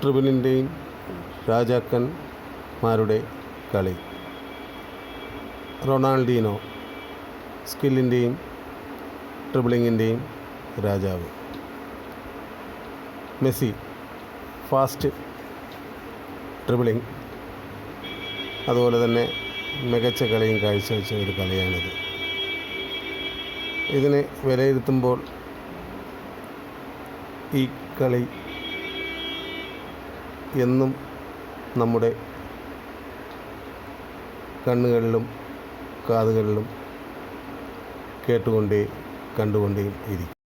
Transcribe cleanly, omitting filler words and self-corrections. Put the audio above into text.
ഡ്രിബിളിൻ്റെയും രാജാക്കന്മാരുടെ കളി. റൊണാൾഡീനോ സ്കില്ലിൻ്റെയും ഡ്രിബിളിങ്ങിൻ്റെയും രാജാവ്. മെസ്സി ഫാസ്റ്റ് ഡ്രിബിളിങ്, അതുപോലെ തന്നെ മികച്ച കളിയും കാഴ്ചവെച്ച ഒരു കളിയാണിത്. ഇതിനെ വിലയിരുത്തുമ്പോൾ ഈ കളി എന്നും നമ്മുടെ കണ്ണുകളിലും കാതുകളിലും കേട്ടുകൊണ്ടേ കണ്ടുകൊണ്ടേയും ഇരിക്കും.